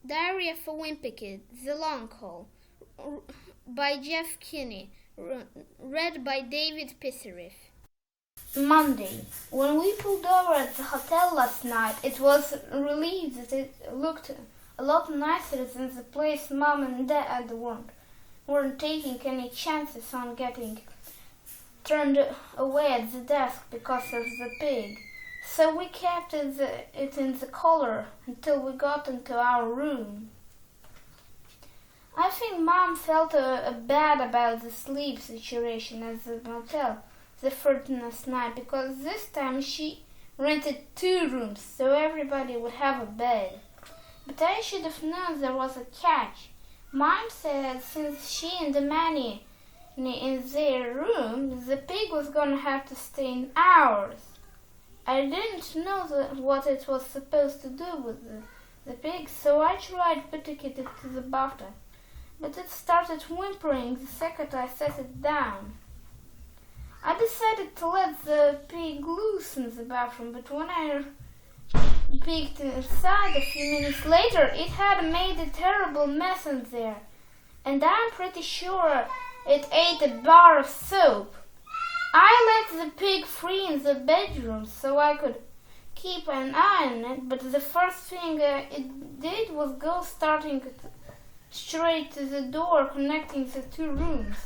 Diary of a Wimpy Kid, The Long Haul, by Jeff Kinney, read by David Pisarev. Monday. When we pulled over at the hotel last night, it was relieved that it looked a lot nicer than the place Mom and Dad weren't taking any chances on getting turned away at the desk because of the pig. So we kept it in the collar until we got into our room. I think Mom felt bad about the sleep situation at the motel the first night because this time she rented 2 rooms so everybody would have a bed. But I should have known there was a catch. Mom said since she and the Manny in their room, the pig was going to have to stay in ours. I didn't know what it was supposed to do with the pig, so I tried putting it into the bathtub. But it started whimpering the second I set it down. I decided to let the pig loose in the bathroom, but when I peeked inside a few minutes later, it had made a terrible mess in there, and I'm pretty sure it ate a bar of soap. I let the pig free in the bedroom so I could keep an eye on it, but the first thing it did was go starting straight to the door connecting the 2 rooms.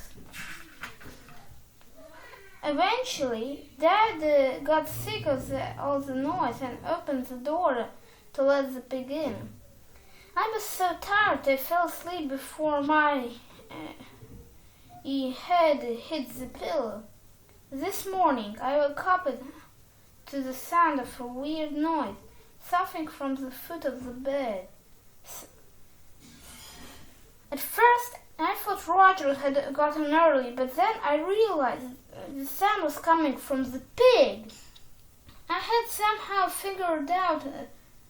Eventually, Dad got sick of all the noise and opened the door to let the pig in. I was so tired I fell asleep before my head hit the pillow. This morning I woke up to the sound of a weird noise, something from the foot of the bed. At first I thought Roger had gotten early, but then I realized the sound was coming from the pig. I had somehow figured out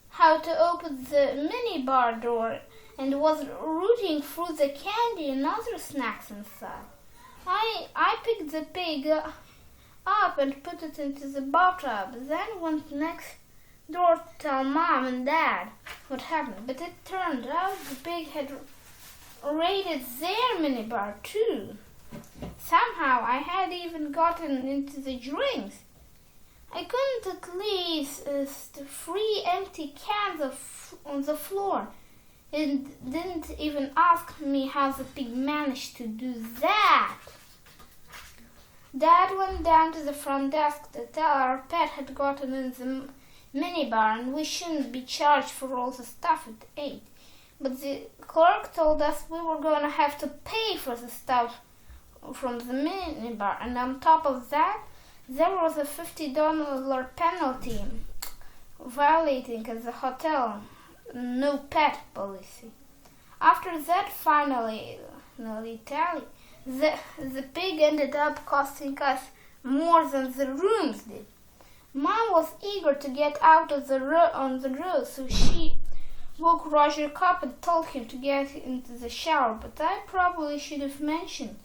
how to open the minibar door and was rooting through the candy and other snacks inside. I picked the pig up and put it into the bathtub, then went next door to tell Mom and Dad what happened. But it turned out the pig had raided their minibar too. Somehow I had even gotten into the drinks. I couldn't at least 3 empty cans on the floor, and didn't even ask me how the pig managed to do that. Dad went down to the front desk to tell our pet had gotten in the minibar and we shouldn't be charged for all the stuff it ate. But the clerk told us we were going to have to pay for the stuff from the minibar, and on top of that, there was a $50 penalty violating the hotel no pet policy. After that finally tally, the pig ended up costing us more than the rooms did. Mom was eager to get out of on the road, so she woke Roger up and told him to get into the shower, but I probably should have mentioned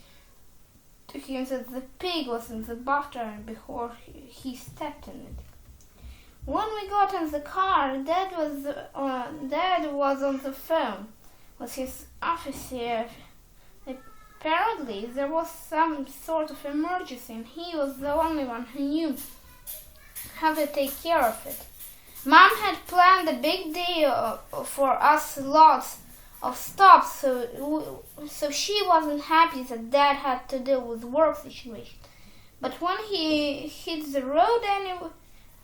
to him that the pig was in the bathtub before he stepped in it. When we got in the car, Dad was on the phone with his officer. Apparently, there was some sort of emergency, and he was the only one who knew how to take care of it. Mom had planned a big day for us, lots of stops, so she wasn't happy that Dad had to deal with work situation. But when he hit the road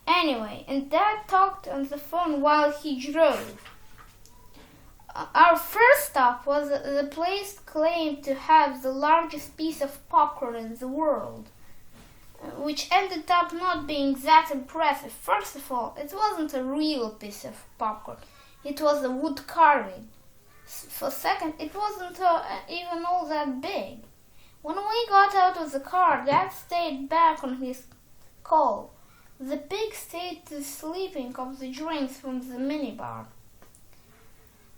anyway, and Dad talked on the phone while he drove. Our first stop was the place claimed to have the largest piece of popcorn in the world, which ended up not being that impressive. First of all, it wasn't a real piece of popcorn. It was a wood carving. For second, it wasn't even all that big. When we got out of the car, Dad stayed back on his call. The pig stayed sleeping off the drinks from the minibar.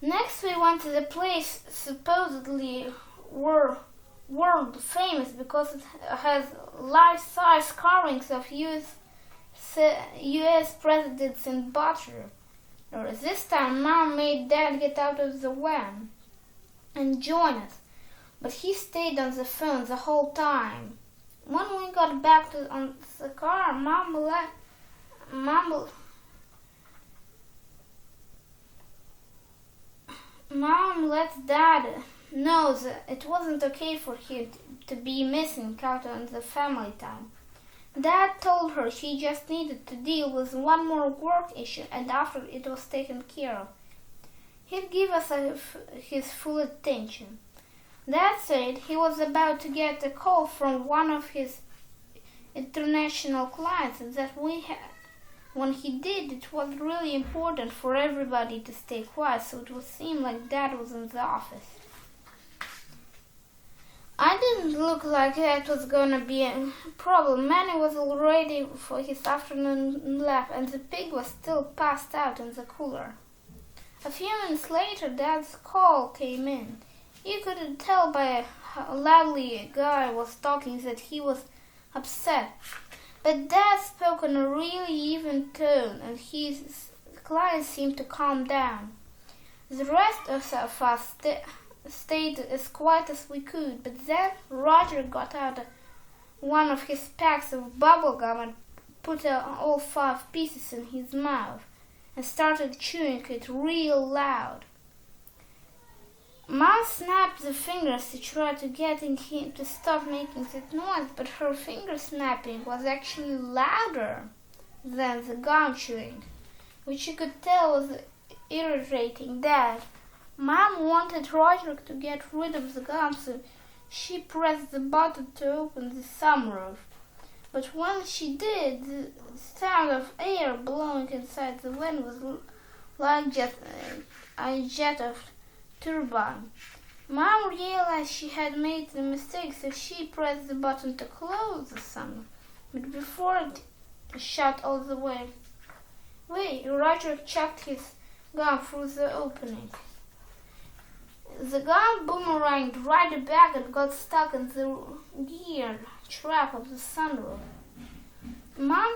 Next we went to the place supposedly world famous because it has life-size carvings of U.S. presidents in butter. This time Mom made Dad get out of the van and join us, but he stayed on the phone the whole time. When we got back on the car, Mom let Dad know that it wasn't okay for him to be missing out on the family time. Dad told her he just needed to deal with one more work issue, and after it was taken care of, he'd give us his full attention. Dad said he was about to get a call from one of his international clients, and that when he did, it was really important for everybody to stay quiet, so it would seem like Dad was in the office. I didn't look like that was gonna be a problem. Manny was all ready for his afternoon nap, and the pig was still passed out in the cooler. A few minutes later, Dad's call came in. You could tell by how loudly a guy was talking that he was upset. But Dad spoke in a really even tone, and his client seemed to calm down. The rest of us stayed as quiet as we could, but then Roger got out one of his packs of bubble gum and put all 5 pieces in his mouth and started chewing it real loud. Mom snapped the fingers to try to get him to stop making that noise, but her finger snapping was actually louder than the gum chewing, which you could tell was irritating Dad. Mom wanted Roger to get rid of the gum, so she pressed the button to open the sunroof. But when she did, the sound of air blowing inside the van was like a jet of turbine. Mom realized she had made the mistake, so she pressed the button to close the sunroof. But before it shut all the way, Roger chucked his gum through the opening. The gun boomeranged right back and got stuck in the gear trap of the sunroof. Mom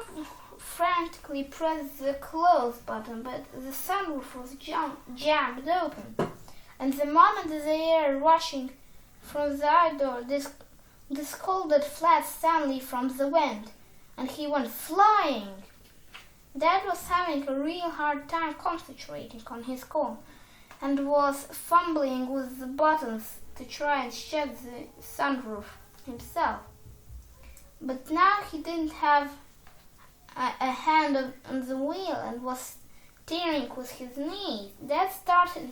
frantically pressed the close button, but the sunroof was jammed open, and the moment the air rushing from the outdoor discolored flat Stanley from the wind, and he went flying. Dad was having a real hard time concentrating on his call, and was fumbling with the buttons to try and shut the sunroof himself. But now he didn't have a hand on the wheel and was steering with his knees. Dad started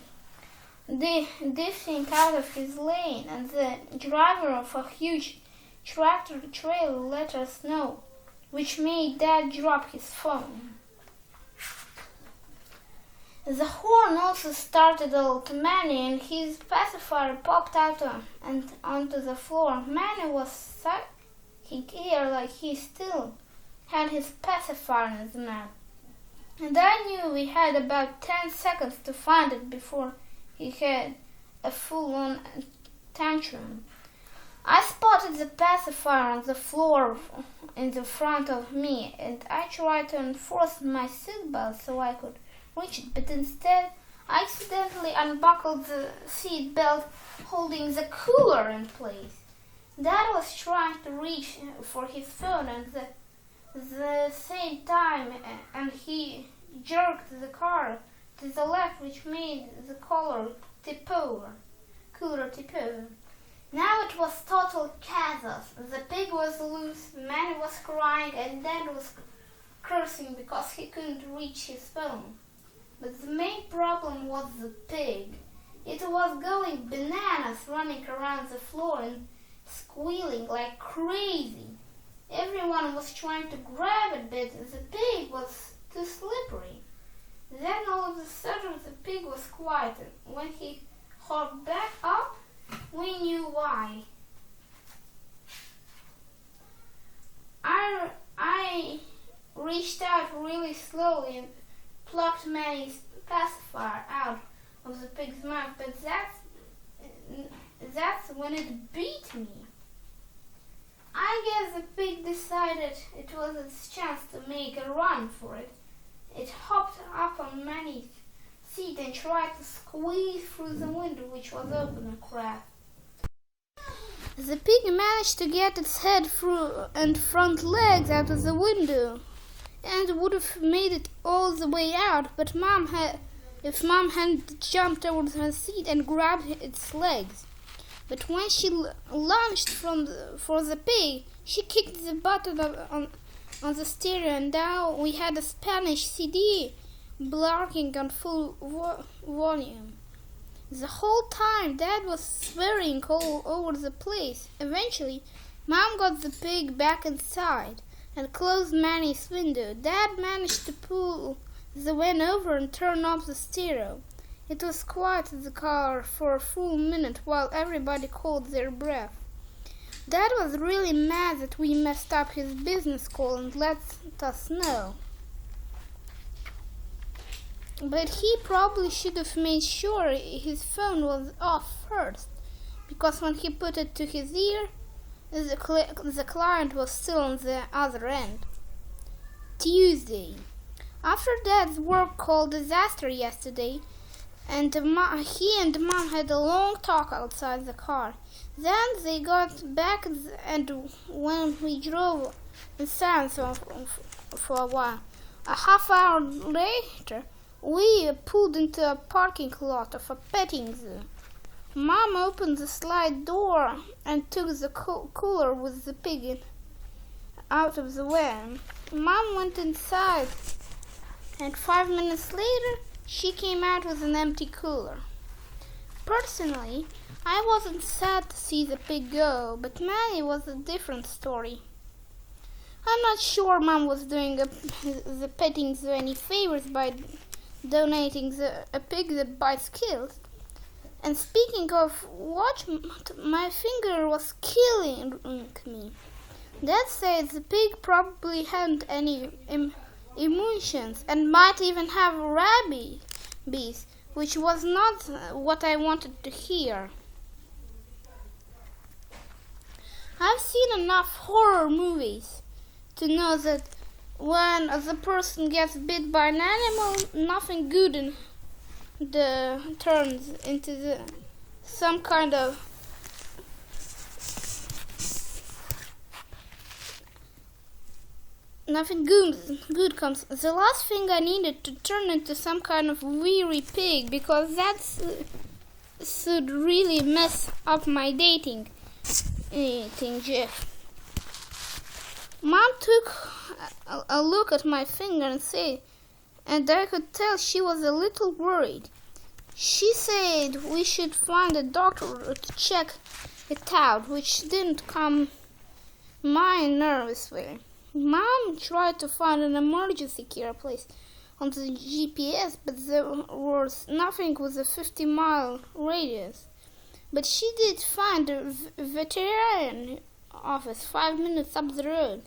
drifting out of his lane, and the driver of a huge tractor trailer let us know, which made Dad drop his phone. The horn also started to Manny, and his pacifier popped out and onto the floor. Manny was sucking air like he still had his pacifier in his mouth, and I knew we had about 10 seconds to find it before he had a full-on tantrum. I spotted the pacifier on the floor in the front of me, and I tried to enforce my seatbelt so I could reach it, but instead I accidentally unbuckled the seat belt holding the cooler in place. Dad was trying to reach for his phone at the same time, and he jerked the car to the left, which made the cooler tip over. Now it was total chaos. The pig was loose, Manny was crying, and Dad was cursing because he couldn't reach his phone. But the main problem was the pig. It was going bananas, running around the floor and squealing like crazy. Everyone was trying to grab it, but the pig was too slippery. Then all of a sudden the pig was quiet, and when he hopped back up, we knew why. I reached out really slowly and plucked Manny's pacifier out of the pig's mouth, but that's when it beat me. I guess the pig decided it was its chance to make a run for it. It hopped up on Manny's seat and tried to squeeze through the window, which was open a crack. The pig managed to get its head through and front legs out of the window, and would have made it all the way out, but if Mom hadn't jumped over her seat and grabbed its legs. But when she lunged for the pig, she kicked the button on the stereo, and now we had a Spanish CD blarking on full volume. The whole time Dad was swearing all over the place. Eventually, Mom got the pig back inside and closed Manny's window. Dad managed to pull the van over and turn off the stereo. It was quiet in the car for a full minute while everybody caught their breath. Dad was really mad that we messed up his business call and let us know. But he probably should have made sure his phone was off first, because when he put it to his ear, the client was still on the other end. Tuesday. After Dad's work call disaster yesterday, and he and Mom had a long talk outside the car. Then they got back, and when we drove in silence for a while, a half hour later, we pulled into a parking lot of a petting zoo. Mom opened the slide door and took the cooler with the pig out of the van. Mom went inside, and 5 minutes later, she came out with an empty cooler. Personally, I wasn't sad to see the pig go, but Manny was a different story. I'm not sure Mom was doing the petting zoo any favors by donating a pig that bites kills. And speaking of what, my finger was killing me. Dad said the pig probably hadn't any emotions and might even have rabies, which was not what I wanted to hear. I've seen enough horror movies to know that when the person gets bit by an animal, nothing good turns into some kind of nothing good comes. The last thing I needed to turn into some kind of weary pig, because that should really mess up my dating Jeff. Mom took a look at my finger and I could tell she was a little worried. She said we should find a doctor to check it out, which didn't calm my nervous way. Mom tried to find an emergency care place on the GPS, but there was nothing with a 50-mile radius. But she did find a veterinarian office 5 minutes up the road.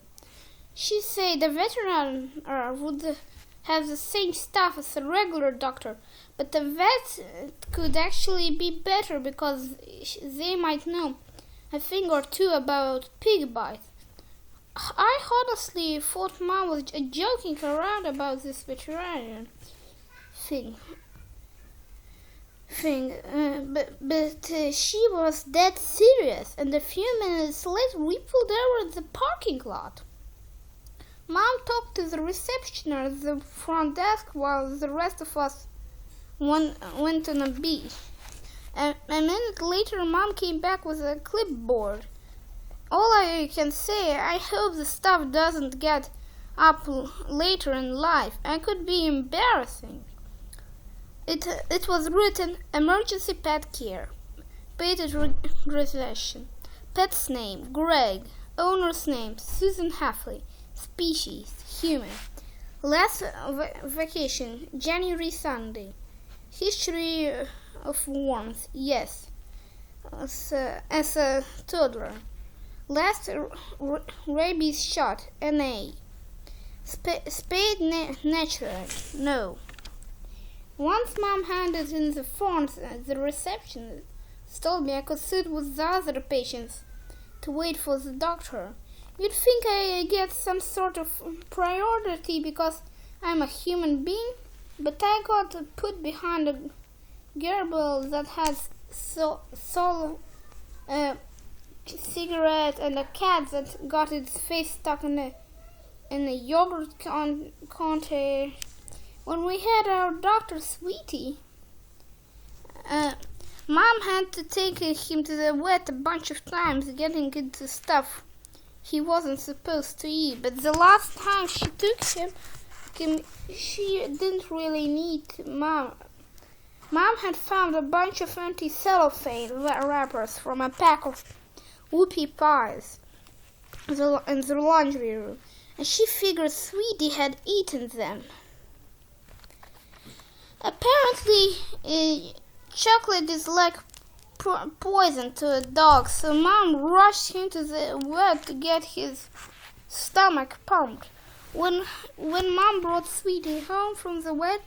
She said the veterinarian would have the same staff as a regular doctor, but the vet could actually be better because they might know a thing or two about pig bites. I honestly thought Mom was joking around about this veterinarian thing. But she was dead serious, and a few minutes later we pulled over at the parking lot. Mom talked to the receptionist at the front desk while the rest of us went on a beach. A minute later, Mom came back with a clipboard. All I can say, I hope the stuff doesn't get up later in life. It could be embarrassing. It was written, emergency pet care, paid regression, pet's name, Greg, owner's name, Susan Hafley, species, human, last vacation, January Sunday, history of worms, yes, as a toddler, last rabies shot, NA, spayed natural, no. Once Mom handed in the forms, the receptionist told me I could sit with the other patients to wait for the doctor. You'd think I get some sort of priority because I'm a human being? but I got put behind a gerbil that has cigarette and a cat that got its face stuck in a yogurt container. When we had our Dr. Sweetie, Mom had to take him to the vet a bunch of times, getting into stuff he wasn't supposed to eat. But the last time she took him, she didn't really need Mom. Mom had found a bunch of empty cellophane wrappers from a pack of Wimpy pies in the laundry room, and she figured Sweetie had eaten them. Apparently, chocolate is like poison to a dog, so Mom rushed him to the vet to get his stomach pumped. When Mom brought Sweetie home from the vet,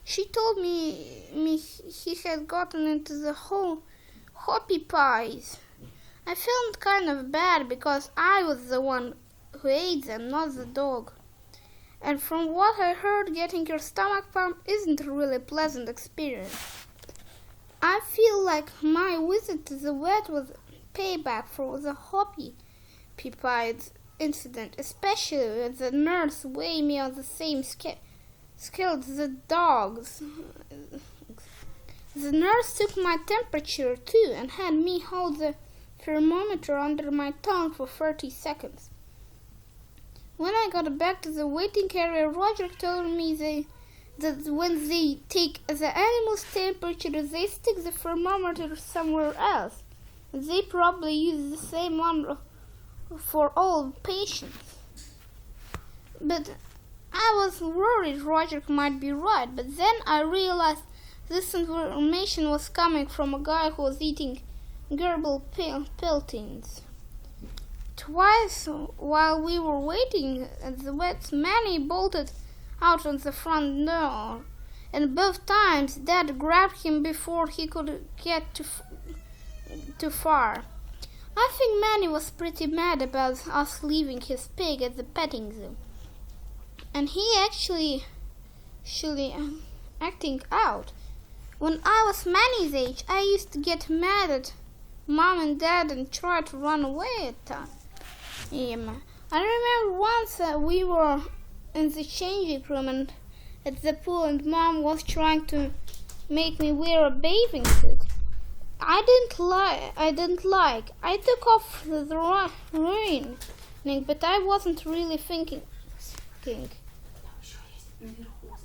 she told me he had gotten into the whole hoppy pies. I felt kind of bad because I was the one who ate them, not the dog. And from what I heard, getting your stomach pumped isn't a really pleasant experience. I feel like my visit to the vet was payback for the hoppy pies incident, especially when the nurse weighed me on the same scale as the dogs. The nurse took my temperature too and had me hold the thermometer under my tongue for 30 seconds. When I got back to the waiting area, Roger told me that when they take the animal's temperature, they stick the thermometer somewhere else. They probably use the same one for all patients. But I was worried Roger might be right, but then I realized this information was coming from a guy who was eating gerbil piltings. Twice while we were waiting at the vet, Manny bolted out on the front door, and both times Dad grabbed him before he could get too far. I think Manny was pretty mad about us leaving his pig at the petting zoo, and he actually acting out. When I was Manny's age, I used to get mad at Mom and Dad and try to run away at times. I remember once we were in the changing room and at the pool, and Mom was trying to make me wear a bathing suit. I didn't like. I took off the ring, but I wasn't really thinking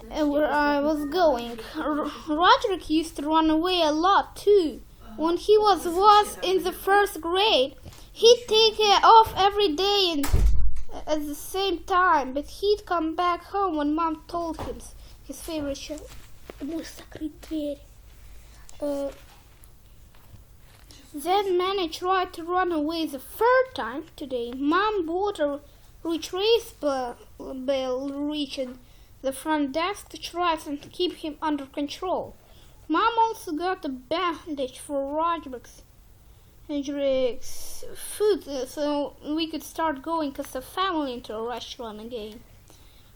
where I was going. Roderick used to run away a lot too. When he was in the first grade, he'd take it off every day and at the same time, but he'd come back home when Mom told him his favorite show. Then Manny tried to run away the third time today. Mom bought a retractable reaching the front desk to try and keep him under control. Mom also got a bandage for Roderick's food so we could start going as a family into a restaurant again.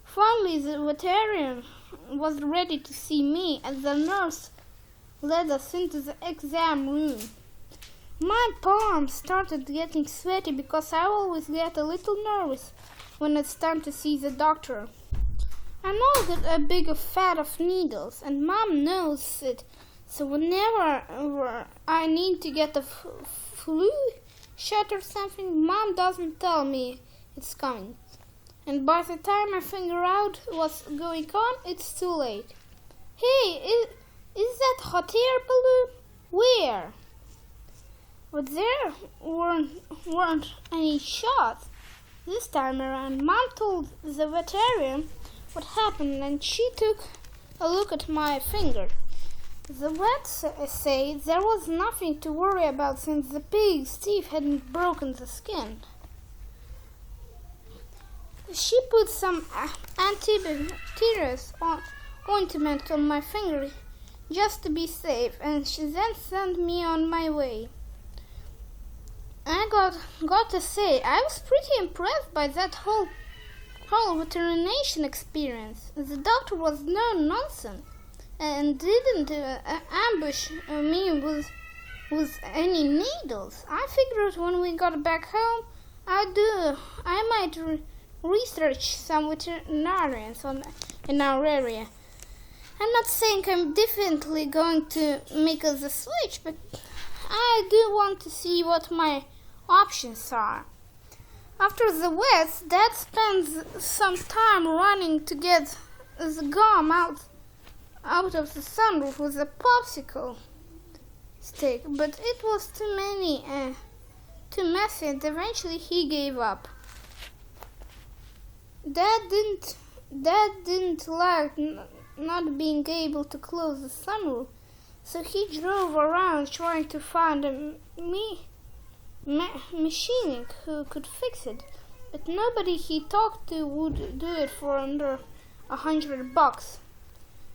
Finally, the veterinarian was ready to see me, and the nurse led us into the exam room. My palms started getting sweaty because I always get a little nervous when it's time to see the doctor. I know that a big fat of needles, and Mom knows it, so whenever I need to get a flu shot or something, Mom doesn't tell me it's coming. And by the time I figure out what's going on, it's too late. Hey, is that hot air balloon? Where? But there weren't any shots. This time around, Mom told the veterinarian what happened, and she took a look at my finger. The vet said there was nothing to worry about since the pig's teeth hadn't broken the skin. She put some antibacterial ointment on my finger just to be safe, and she then sent me on my way. I got to say, I was pretty impressed by that whole whole veterinary experience. The doctor was no nonsense and didn't ambush me with any needles. I figured when we got back home, I might research some veterinarians in our area. I'm not saying I'm definitely going to make us a switch, but I do want to see what my options are. After the vets, Dad spends some time running to get the gum out of the sunroof with a popsicle stick, but it was too messy, and eventually he gave up. Dad didn't like not being able to close the sunroof, so he drove around trying to find a mechanic who could fix it, but nobody he talked to would do it for under $100.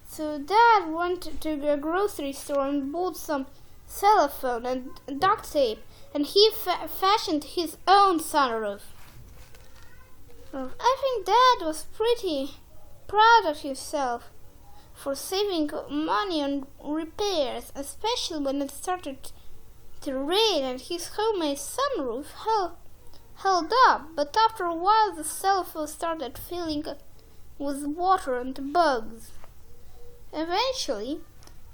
So Dad went to a grocery store and bought some cellophane and duct tape, and he fashioned his own sunroof. I think Dad was pretty proud of himself for saving money on repairs, especially when it started to rain and his homemade sunroof held up. But after a while the cellophane started filling with water and bugs. Eventually,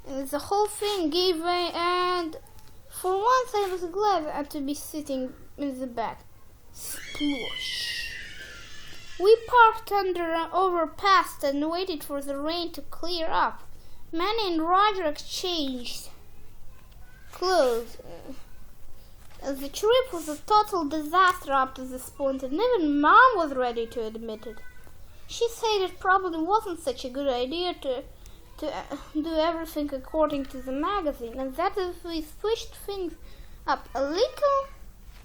the whole thing gave way, and for once I was glad to be sitting in the back. Sploosh! We parked under an overpass and waited for the rain to clear up. Manny and Roger exchanged clothes. The trip was a total disaster up to this point, and even Mom was ready to admit it. She said it probably wasn't such a good idea to do everything according to the magazine, and that if we switched things up a little,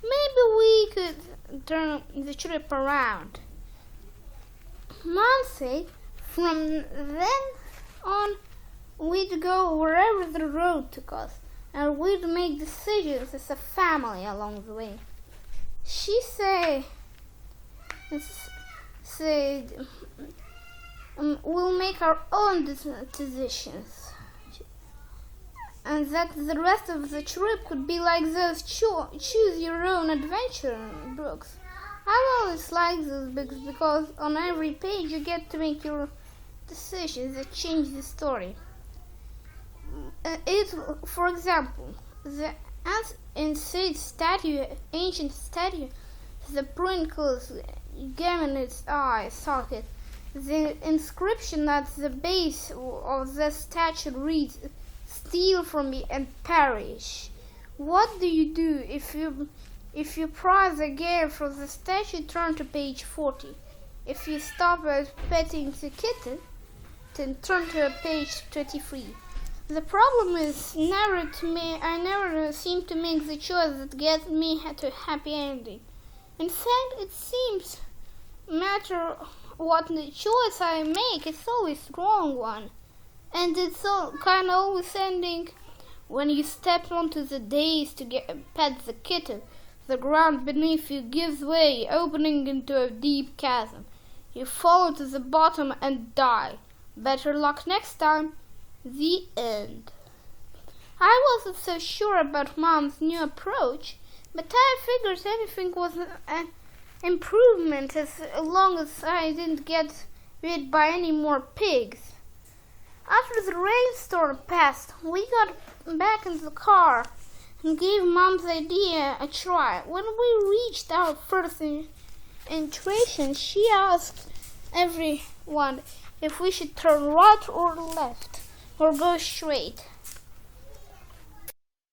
maybe we could turn the trip around. Mom said from then on we'd go wherever the road took us, and we'd make decisions as a family along the way. She said we'll make our own decisions, and that the rest of the trip could be like those choose your own adventure books. I've always liked those books because on every page you get to make your decisions that change the story. For example, the ancient statue, the prinkles giving its eye socket. The inscription at the base of the statue reads, "Steal from me and perish." What do you do if you pause again for the statue? Turn to page 40. If you stop at petting the kitten, then turn to page 23. The problem is I never seem to make the choice that gets me to a happy ending. In fact, it seems matter what the choice I make, it's always the wrong one. And it's kind of always ending when you step onto the days to pet the kitten. The ground beneath you gives way, opening into a deep chasm. You fall to the bottom and die. Better luck next time. The end. I wasn't so sure about Mom's new approach, but I figured anything was an improvement as long as I didn't get bit by any more pigs. After the rainstorm passed, we got back in the car and gave Mom's idea a try. When we reached our first iteration, she asked everyone if we should turn right or left or go straight.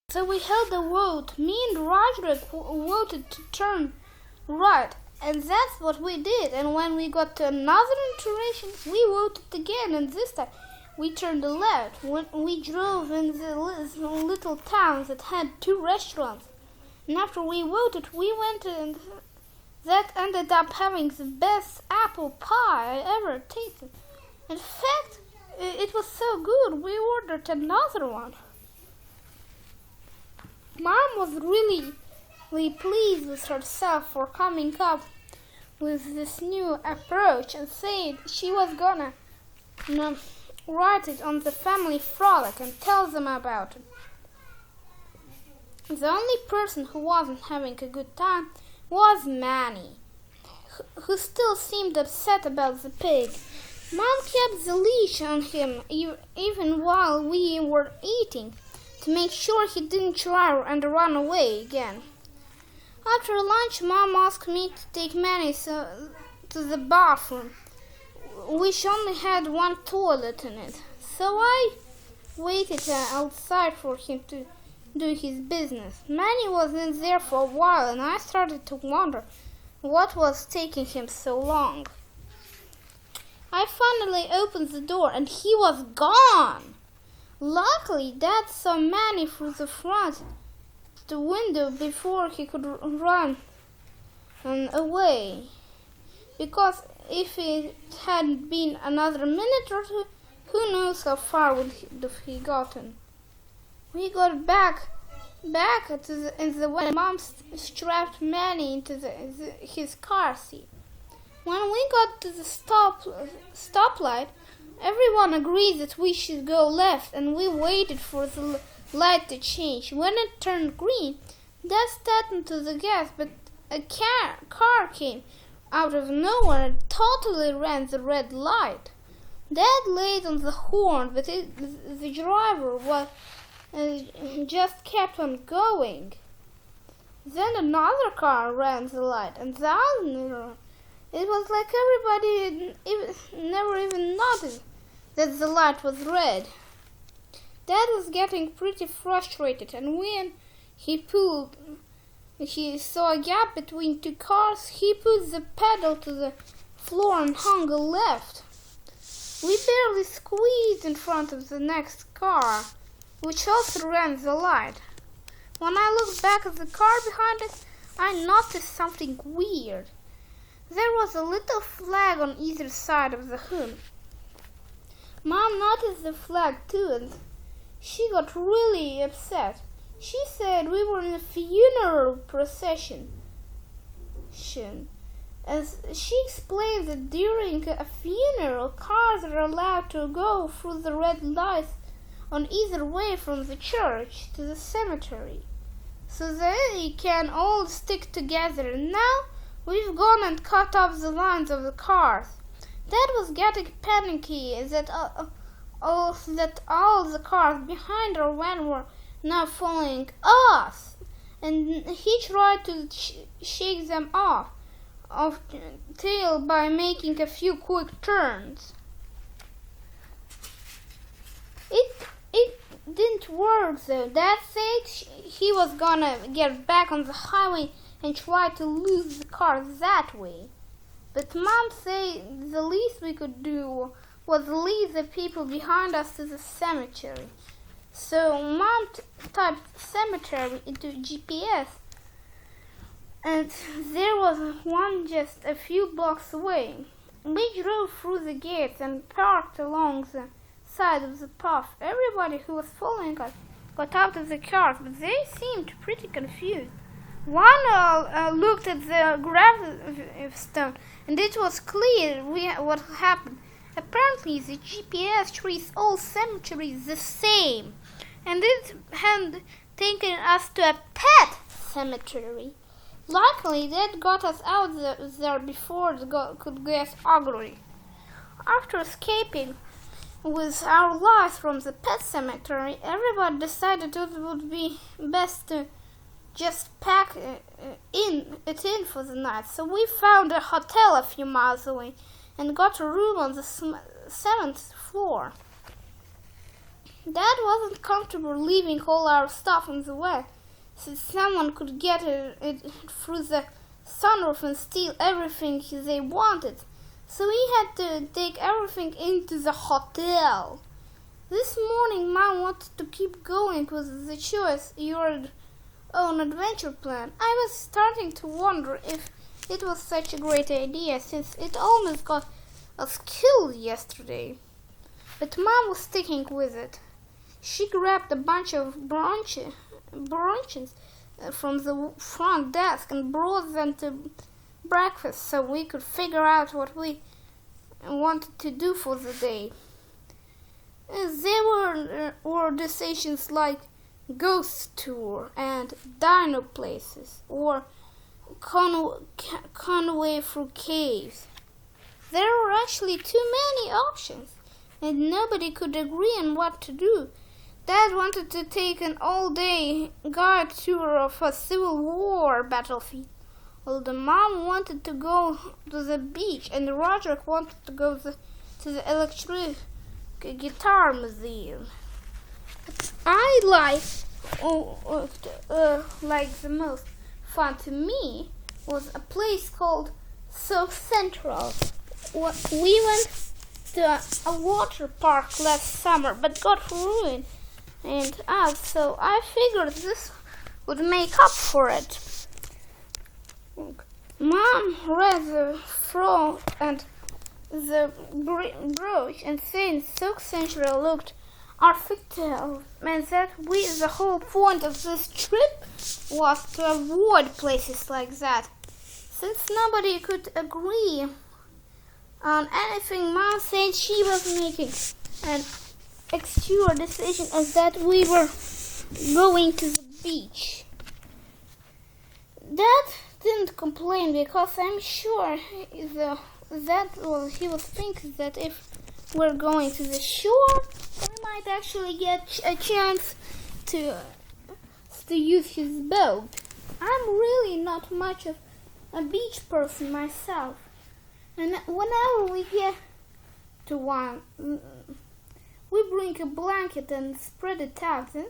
So we held a vote. Me and Roger voted to turn right, and that's what we did. And when we got to another iteration, we voted again, and this time we turned left. When we drove in the little towns that had 2 restaurants, and after we voted, we went, and that ended up having the best apple pie I ever tasted. In fact, it was so good, we ordered another one. Mom was really pleased with herself for coming up with this new approach and said she was gonna write it on the family frolic and tell them about it. The only person who wasn't having a good time was Manny, who still seemed upset about the pig. Mom kept the leash on him even while we were eating, to make sure he didn't try and run away again. After lunch, Mom asked me to take Manny to the bathroom, which only had one toilet in it. So I waited outside for him to do his business. Manny was in there for a while, and I started to wonder what was taking him so long. I finally opened the door, and he was gone. Luckily, Dad saw Manny through the window before he could run away. Because if it had been another minute or two, who knows how far would he gotten. We got back in the way. Mom strapped Manny into his car seat. When we got to the stoplight, everyone agreed that we should go left, and we waited for the light to change. When it turned green, Dad stepped into the gas, but a car came out of nowhere and totally ran the red light. Dad laid on the horn, but the driver just kept on going. Then another car ran the light, and the other. It was like everybody never even noticed that the light was red. Dad was getting pretty frustrated, and when he saw a gap between two cars, he put the pedal to the floor and hung a left. We barely squeezed in front of the next car, which also ran the light. When I looked back at the car behind it, I noticed something weird. There was a little flag on either side of the hood. Mom noticed the flag too, and she got really upset. She said we were in a funeral procession. As she explained that during a funeral, cars are allowed to go through the red lights on either way from the church to the cemetery, so they can all stick together. And now we've gone and cut off the lines of the cars. Dad was getting panicky that all the cars behind our van were now following us, and he tried to shake them off tail by making a few quick turns. It didn't work though. Dad said he was gonna get back on the highway and try to lose the car that way. But Mom said the least we could do was lead the people behind us to the cemetery. So Mom typed cemetery into GPS, and there was one just a few blocks away. We drove through the gates and parked along the side of the path. Everybody who was following us got out of the cars, but they seemed pretty confused. One looked at the gravestone, and it was clear what happened. Apparently, the GPS treats all cemeteries the same, and it had taken us to a pet cemetery. Luckily, that got us out there before it could get ugly. After escaping with our lives from the pet cemetery, everybody decided it would be best to just pack it in for the night. So we found a hotel a few miles away and got a room on the 7th floor. Dad wasn't comfortable leaving all our stuff in the way, since someone could get it through the sunroof and steal everything they wanted. So we had to take everything into the hotel. This morning, Mom wanted to keep going with the choice your own adventure plan. I was starting to wonder if it was such a great idea, since it almost got us killed yesterday. But Mom was sticking with it. She grabbed a bunch of branches from the front desk and brought them to breakfast so we could figure out what we wanted to do for the day. There were decisions like ghost tour and dino places or conway through caves. There were actually too many options, and nobody could agree on what to do. Dad wanted to take an all-day guide tour of a Civil War battlefield, while the Mom wanted to go to the beach, and Roger wanted to go to the electric guitar museum. I like the most fun to me was a place called South Central. We went to a water park last summer, but got ruined and out, so I figured this would make up for it. Mom read the front and the brooch and saying South Central looked artificial, and that the whole point of this trip was to avoid places like that. Since nobody could agree on anything, Mom said she was making an extra decision as that we were going to the beach. Dad didn't complain because I'm sure he was thinking that if we're going to the shore, we might actually get a chance to use his boat. I'm really not much of a beach person myself, and whenever we get to one, we bring a blanket and spread it out and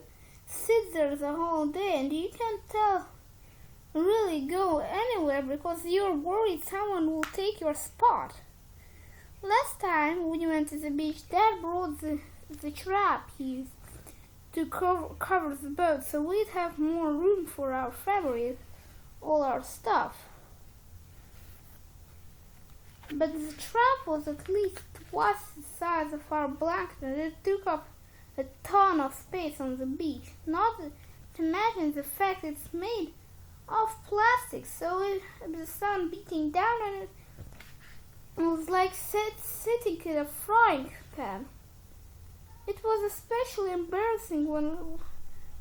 sit there the whole day, and you can't really go anywhere because you're worried someone will take your spot. Last time we went to the beach, Dad brought the trap he used to cover the boat so we'd have more room for our favorite, all our stuff. But the trap was at least twice the size of our blanket, and it took up a ton of space on the beach. Not to mention the fact it's made of plastic, so the sun beating down on it was like sitting in a frying pan. It was especially embarrassing when the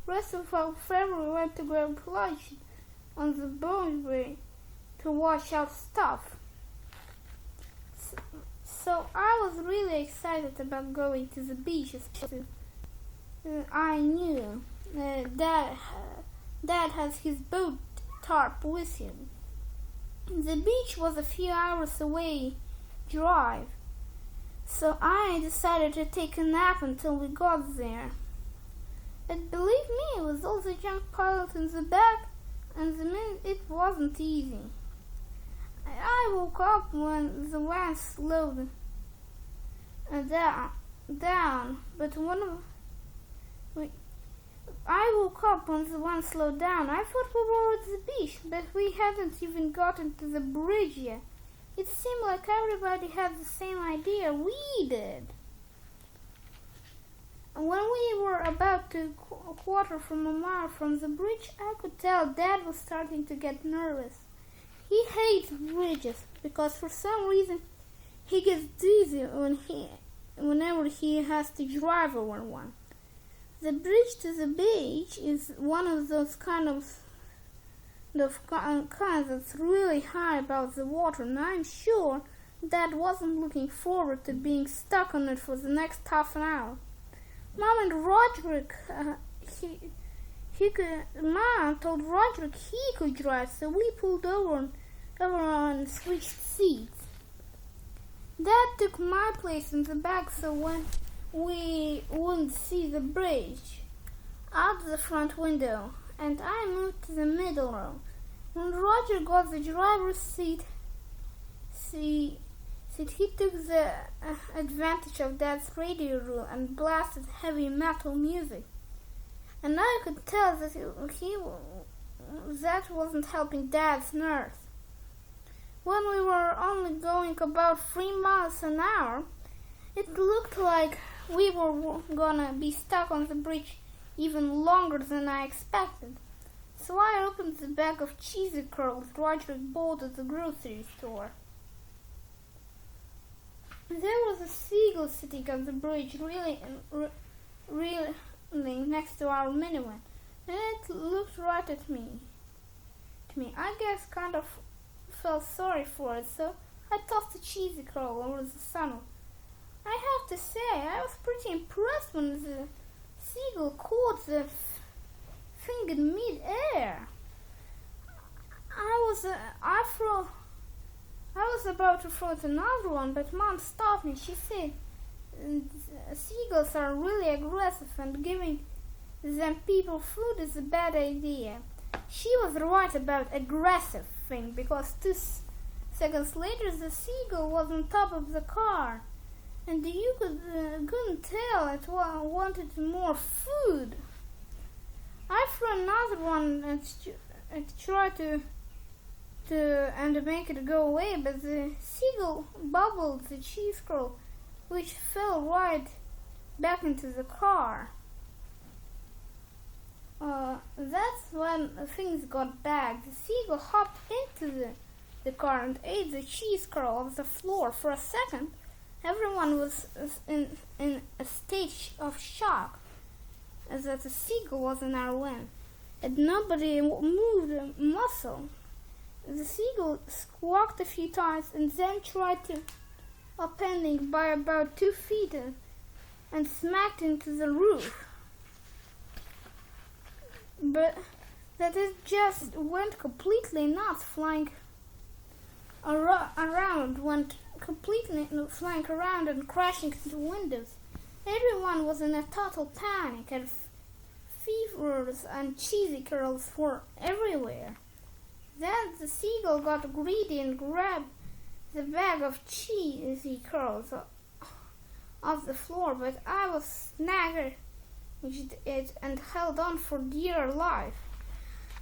rest of our family went to grab lunch on the boatway to wash our stuff. So I was really excited about going to the beach, especially I knew Dad has his boat tarp with him. The beach was a few hours away drive, so I decided to take a nap until we got there. And believe me, with all the junk piled in the back and the minute, it wasn't easy. I woke up when the van slowed down, but I woke up when the one slowed down. I thought we were at the beach, but we hadn't even gotten to the bridge yet. It seemed like everybody had the same idea we did. When we were about a quarter from a mile from the bridge, I could tell Dad was starting to get nervous. He hates bridges because for some reason he gets dizzy whenever he has to drive over one. The bridge to the beach is one of those kinds that's really high above the water, and I'm sure Dad wasn't looking forward to being stuck on it for the next half an hour. Mom and Roderick, Mom told Roderick he could drive, so we pulled over and switched seats. Dad took my place in the back so when we wouldn't see the bridge out the front window, and I moved to the middle row. When Roger got the driver's seat, he took the advantage of Dad's radio rule and blasted heavy metal music. And I could tell that that wasn't helping Dad's nerves. When we were only going about 3 miles an hour, it looked like we were gonna be stuck on the bridge even longer than I expected. so I opened the bag of cheesy curls Roderick bought at the grocery store. There was a seagull sitting on the bridge, reeling next to our minivan, and it looked right at me. I guess kind of felt sorry for it, so I tossed a cheesy curl over the sunroof. I have to say, I was pretty impressed when the seagull caught the thing in mid-air. I was about to throw another one, but Mom stopped me. She said seagulls are really aggressive and giving them people food is a bad idea. She was right about aggressive thing, because 2 seconds later the seagull was on top of the car, and you couldn't tell it wanted more food. I threw another one and tried to make it go away, but the seagull bubbled the cheese curl, which fell right back into the car. That's when things got bad. The seagull hopped into the car and ate the cheese curl off the floor. For a second, everyone was in a state of shock that the seagull was in our van, and nobody moved a muscle. The seagull squawked a few times and then tried to upending by about 2 feet and smacked into the roof. But that it just went completely nuts, flying around and crashing into windows. Everyone was in a total panic, and fevers and cheesy curls were everywhere. Then the seagull got greedy and grabbed the bag of cheesy curls off the floor, but I was snagged it and held on for dear life.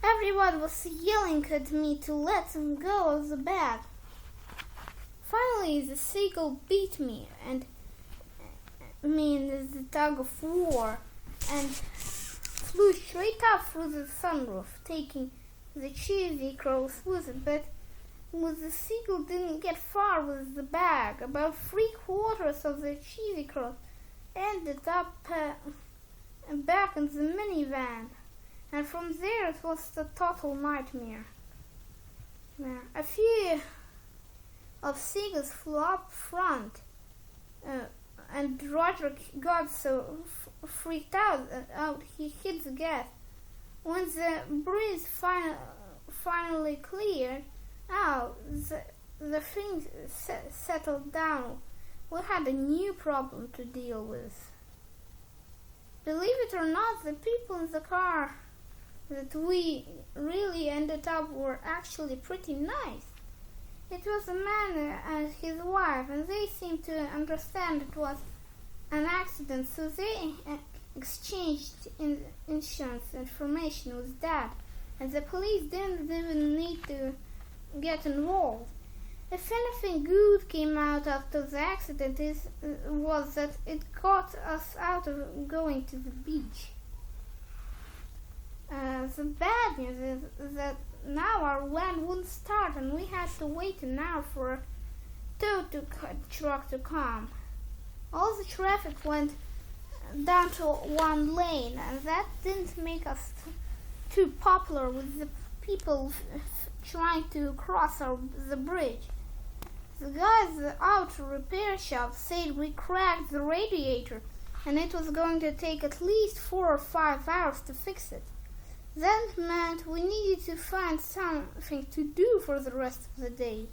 Everyone was yelling at me to let them go of the bag. Finally, the seagull beat me in the tug of war and flew straight up through the sunroof, taking the cheesy curls with it. But the seagull didn't get far with the bag. About 3/4 of the cheesy curls ended up back in the minivan, and from there it was a total nightmare. A few of seagulls flew up front, and Roderick got so freaked out he hit the gas. When the breeze finally cleared out, the thing settled down. We had a new problem to deal with. Believe it or not, the people in the car that we really ended up were actually pretty nice. It was a man and his wife, and they seemed to understand it was an accident, so they exchanged insurance information with Dad, and the police didn't even need to get involved. If anything good came out after the accident, was that it got us out of going to the beach. The bad news is that now our van wouldn't start, and we had to wait an hour for a tow truck to come. All the traffic went down to one lane, and that didn't make us too popular with the people trying to cross the bridge. The guys at the auto repair shop said we cracked the radiator, and it was going to take at least 4 or 5 hours to fix it. That meant we needed to find something to do for the rest of the day.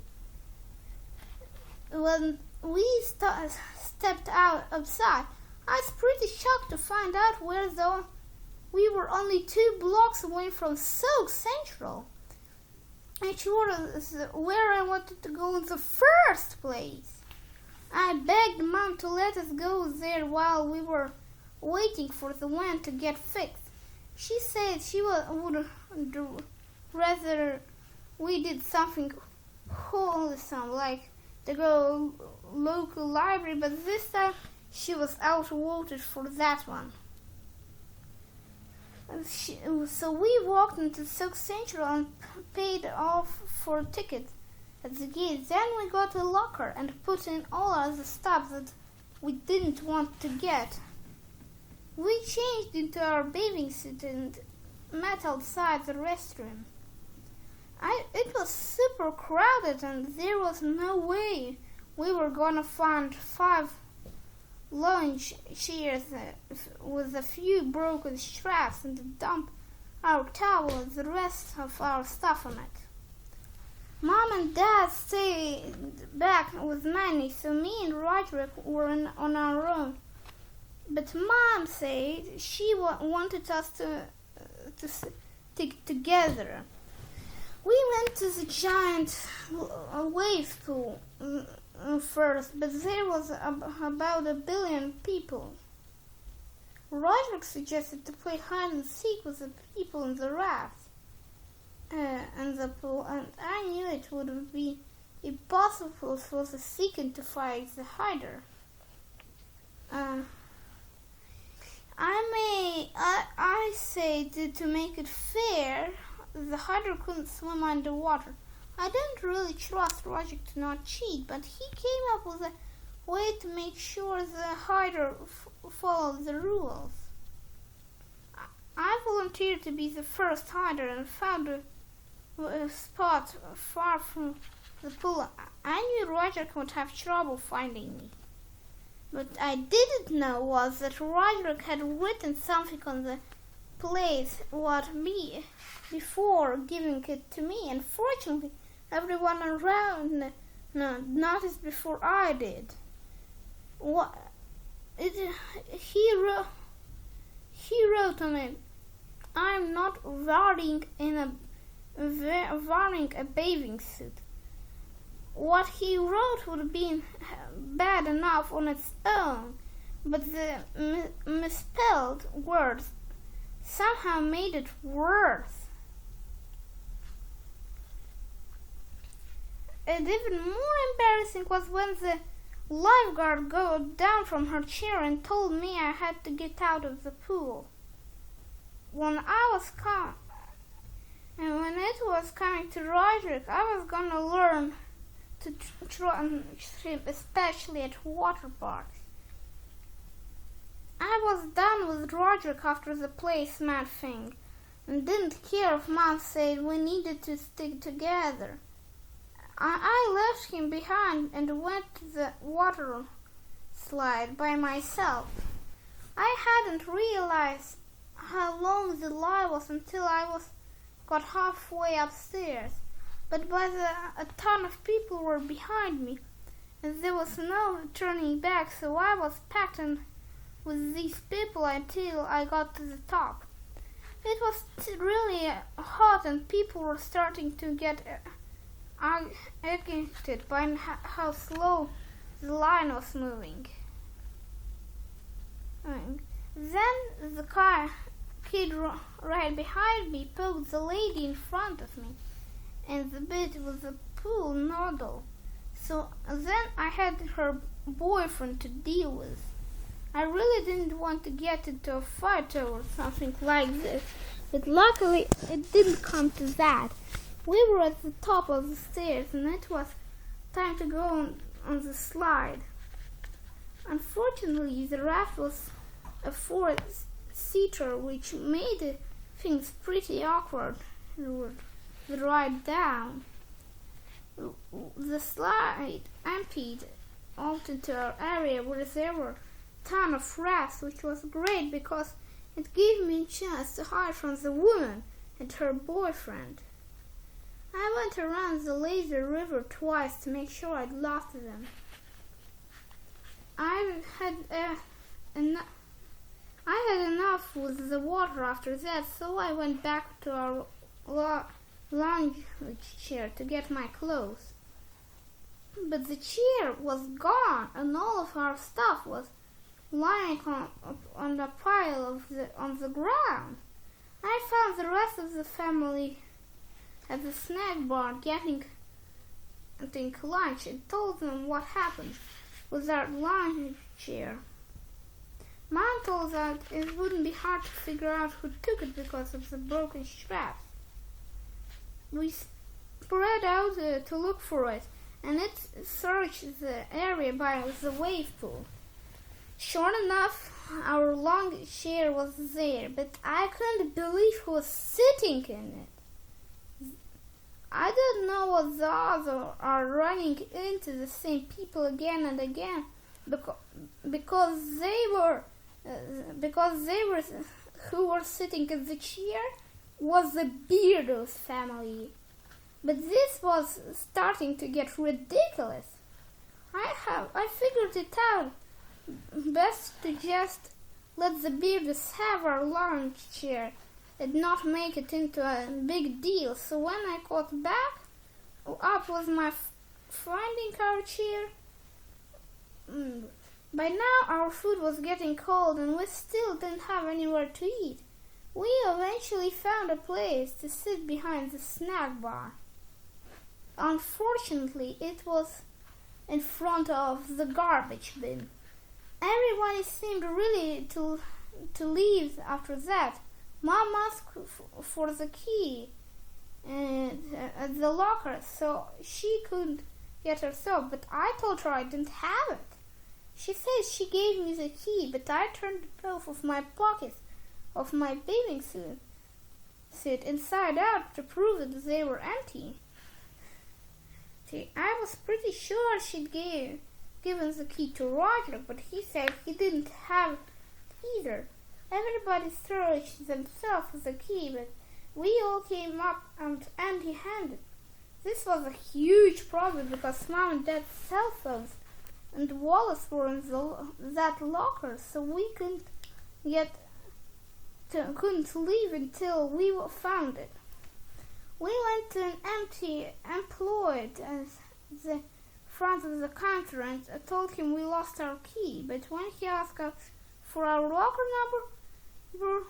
When we stepped outside, I was pretty shocked to find out we were only 2 blocks away from Sauk Central, which was where I wanted to go in the first place. I begged Mom to let us go there while we were waiting for the van to get fixed. She said she would rather we did something wholesome, like to go local library, but this time she was outvoted for that one. So we walked into Silk Central and paid off for a ticket at the gate. Then we got a locker and put in all of the stuff that we didn't want to get. We changed into our bathing suit and met outside the restroom. It was super crowded and there was no way we were gonna find 5 lounge chairs with a few broken straps and dump our towel and the rest of our stuff on it. Mom and Dad stayed back with Manny, so me and Roderick were on our own. But Mom said she wanted us to stick together. We went to the giant wave pool first, but there was about 1 billion people. Roderick suggested to play hide and seek with the people in the raft and the pool, and I knew it would be impossible for the seeker to fight the hider. I said to make it fair, the hider couldn't swim underwater. I didn't really trust Roger to not cheat, but he came up with a way to make sure the hider followed the rules. I volunteered to be the first hider and found a spot far from the pool. I knew Roger would have trouble finding me. What I didn't know was that Roderick had written something on the place before giving it to me, and fortunately everyone around noticed before I did. He wrote on it, "I'm not wearing a bathing suit." What he wrote would have been bad enough on its own, but the misspelled words somehow made it worse. And even more embarrassing was when the lifeguard got down from her chair and told me I had to get out of the pool. When it was coming to Roderick, I was gonna learn to swim, especially at water parks. I was done with Roderick after the placemat thing, and didn't care if Mom said we needed to stick together. I left him behind and went to the water slide by myself. I hadn't realized how long the line was until got halfway upstairs, but a ton of people were behind me, and there was no turning back, so I was packed in with these people until I got to the top. It was really hot, and people were starting to get agitated by how slow the line was moving. Then the kid right behind me poked the lady in front of me, and the bit with the pool noddle. So then I had her boyfriend to deal with. I really didn't want to get into a fight over something like this, but luckily it didn't come to that. We were at the top of the stairs, and it was time to go on the slide. Unfortunately, the raft was a 4-seater, which made things pretty awkward the ride down. The slide emptied out into our area where there were a ton of rafts, which was great because it gave me a chance to hide from the woman and her boyfriend. I went around the lazy river twice to make sure I'd lost them. I had enough with the water after that, so I went back to our lounge chair to get my clothes. But the chair was gone, and all of our stuff was lying on the pile on the ground. I found the rest of the family at the snack bar getting lunch and told them what happened with our lounge chair. Mom told that it wouldn't be hard to figure out who took it because of the broken straps. We spread out to look for it, and it searched the area by the wave pool. Sure enough, our long chair was there, but I couldn't believe who was sitting in it. I don't know what the odds are running into the same people again and again, because they were who were sitting in the chair was the Beardos family. But this was starting to get ridiculous. I figured it out. Best to just let the Beardos have our lounge chair and not make it into a big deal. So when I got back up with my finding our chair, by now our food was getting cold and we still didn't have anywhere to eat. We eventually found a place to sit behind the snack bar. Unfortunately, it was in front of the garbage bin. Everyone seemed really to leave after that. Mom asked for the key at the locker so she could get herself, but I told her I didn't have it. She said she gave me the key, but I turned both of my pockets of my bathing suit inside out to prove that they were empty. I was pretty sure she'd given the key to Roger, but he said he didn't have it either. Everybody searched themselves for the key, but we all came up empty-handed. This was a huge problem because Mom and Dad's cell phones and wallets were in that locker, so we couldn't leave until we found it. We went to an empty employee at the front of the counter and told him we lost our key, but when he asked us for our locker number,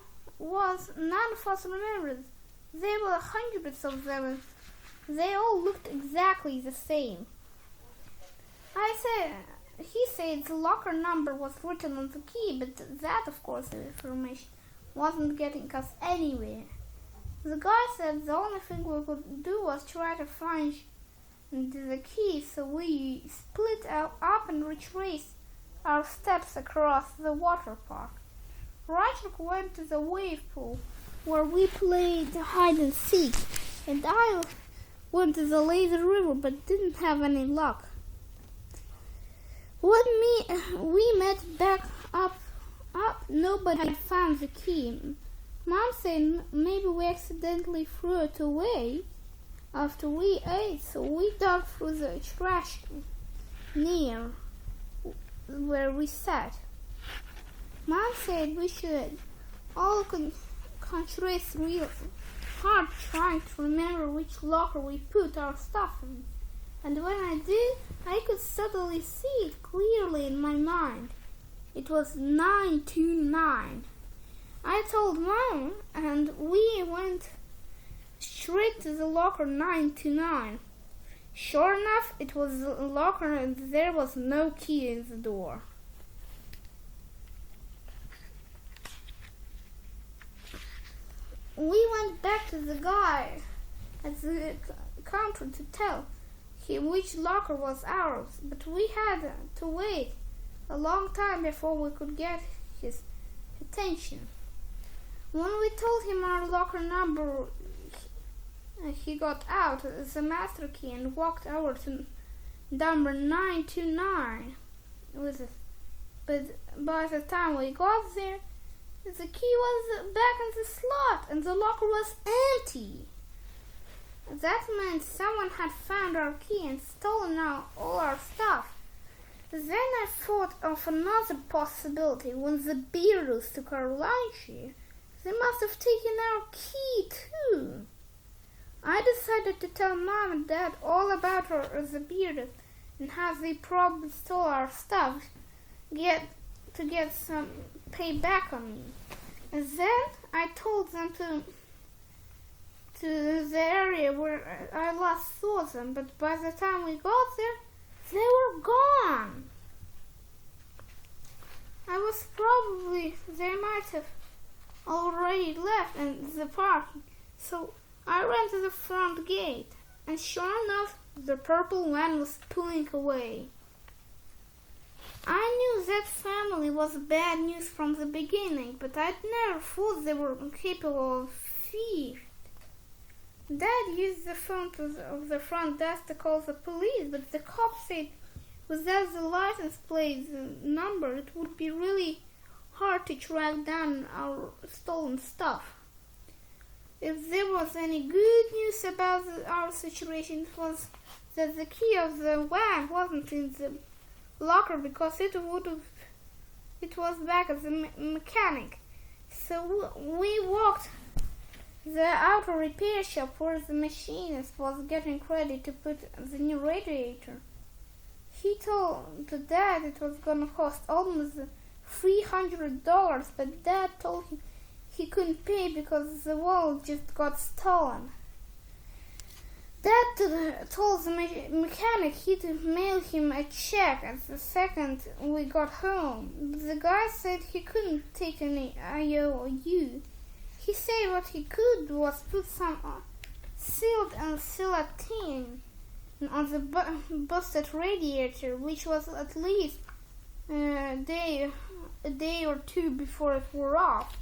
none of us remembered. There were hundreds of them and they all looked exactly the same. He said the locker number was written on the key, but that, of course, the information wasn't getting us anywhere. The guy said the only thing we could do was try to find the key, so we split up and retraced our steps across the water park. Roger went to the wave pool where we played hide and seek, and I went to the lazy river but didn't have any luck. When we met back up, nobody had found the key. Mom said maybe we accidentally threw it away after we ate, so we dug through the trash near where we sat. Mom said we should all concentrate real hard trying to remember which locker we put our stuff in. And when I did, I could suddenly see it clearly in my mind. It was 929. I told Mom, and we went straight to the locker 929. Sure enough, it was the locker and there was no key in the door. We went back to the guy at the counter to tell him which locker was ours, but we had to wait a long time before we could get his attention. When we told him our locker number, he got out the master key and walked over to number 929 with us. But by the time we got there, the key was back in the slot and the locker was empty. That meant someone had found our key and stolen all our stuff. Then I thought of another possibility. When the Beardos took our lunch here, they must have taken our key too. I decided to tell Mom and Dad all about the Beardos and how they probably stole our stuff to get some payback on me. And then I told them to the area where I last saw them, but by the time we got there, they were gone. They might have already left in the parking, so I ran to the front gate, and sure enough, the purple van was pulling away. I knew that family was bad news from the beginning, but I'd never thought they were capable of theft. Dad used the phone of the front desk to call the police, but the cops said without the license plate number, it would be really hard to track down our stolen stuff. If there was any good news about our situation, it was that the key of the van wasn't in the locker because it was back at the mechanic. So we walked the auto repair shop where the machinist was getting ready to put the new radiator. He told the Dad it was gonna cost almost $300, but Dad told him he couldn't pay because the wallet just got stolen. Dad told the mechanic he'd mail him a check at the second we got home. The guy said he couldn't take any IOU. He said what he could was put some sealed and gelatin on the busted radiator, which was at least a day or two before it wore off.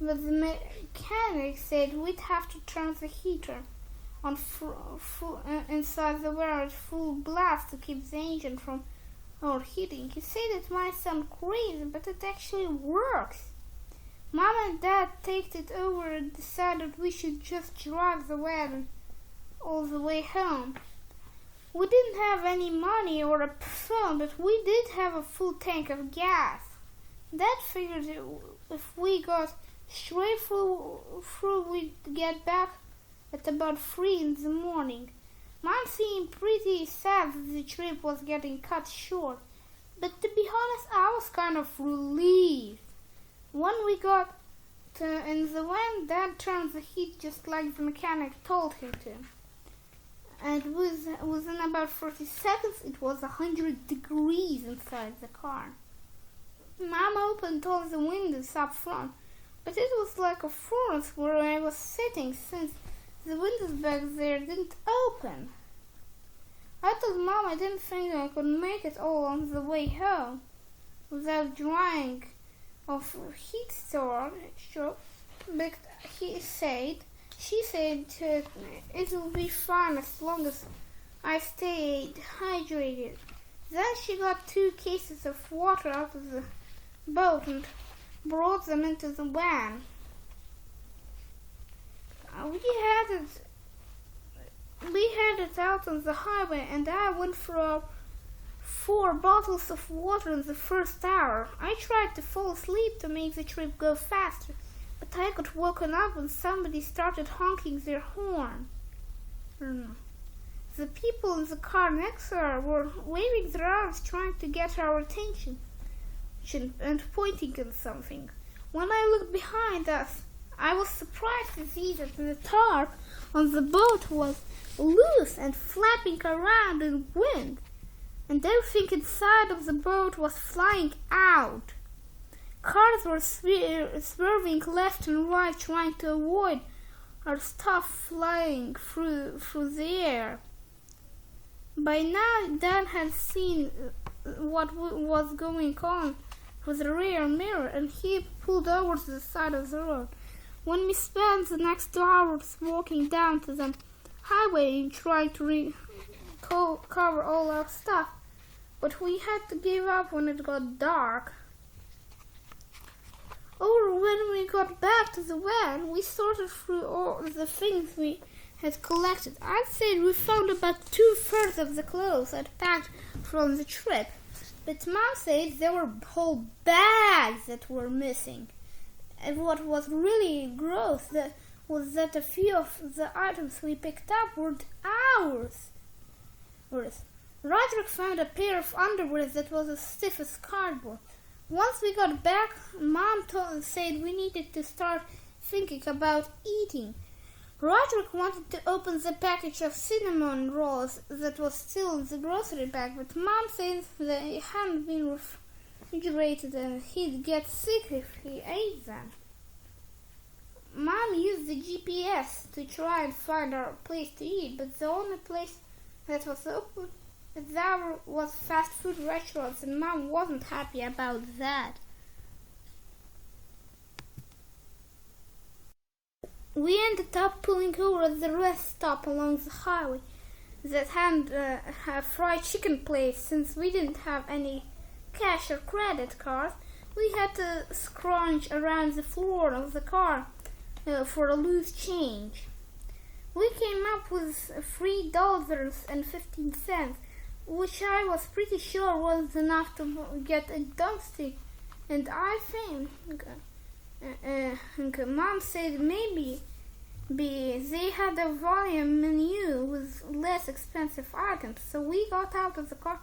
But the mechanic said we'd have to turn the heater on inside the wire at full blast to keep the engine from overheating. He said it might sound crazy, but it actually works. Mom and Dad talked it over and decided we should just drive the wagon all the way home. We didn't have any money or a phone, but we did have a full tank of gas. Dad figured if we got straight through we'd get back at about 3 in the morning. Mom seemed pretty sad that the trip was getting cut short, but to be honest, I was kind of relieved. When we got in the van, Dad turned the heat just like the mechanic told him to. And within about 30 seconds, it was 100 degrees inside the car. Mom opened all the windows up front, but it was like a furnace where I was sitting since the windows back there didn't open. I told Mom I didn't think I could make it all on the way home without drying off heat stroke, but she said it will be fine as long as I stayed hydrated. Then she got 2 cases of water out of the boat and brought them into the van. We had it out on the highway, and I went through 4 bottles of water in the first hour. I tried to fall asleep to make the trip go faster, but I got woken up when somebody started honking their horn. The people in the car next to her were waving their arms trying to get our attention and pointing at something. When I looked behind us, I was surprised to see that the tarp on the boat was loose and flapping around in wind, and everything inside of the boat was flying out. Cars were swerving left and right, trying to avoid our stuff flying through the air. By now, Dad had seen what was going on with the rear mirror, and he pulled over to the side of the road. When we spent the next 2 hours walking down to the highway and trying to cover all our stuff, but we had to give up when it got dark. Or when we got back to the van, we sorted through all the things we had collected. I'd say we found about 2/3 of the clothes I'd packed from the trip, but Mom said there were whole bags that were missing. And what was really gross was that a few of the items we picked up were ours. Roderick found a pair of underwear that was as stiff as cardboard. Once we got back, Mom said we needed to start thinking about eating. Roderick wanted to open the package of cinnamon rolls that was still in the grocery bag, but Mom said they hadn't been refrigerated and he'd get sick if he ate them. Mom used the GPS to try and find our place to eat, but the only place that was open at the hour was fast food restaurants, and Mom wasn't happy about that. We ended up pulling over at the rest stop along the highway that had a fried chicken place. Since we didn't have any cash or credit cards, we had to scrounge around the floor of the car for a loose change. We came up with $3.15, which I was pretty sure was enough to get a dumpster, and I think Mom said maybe they had a volume menu with less expensive items, so we got out of the car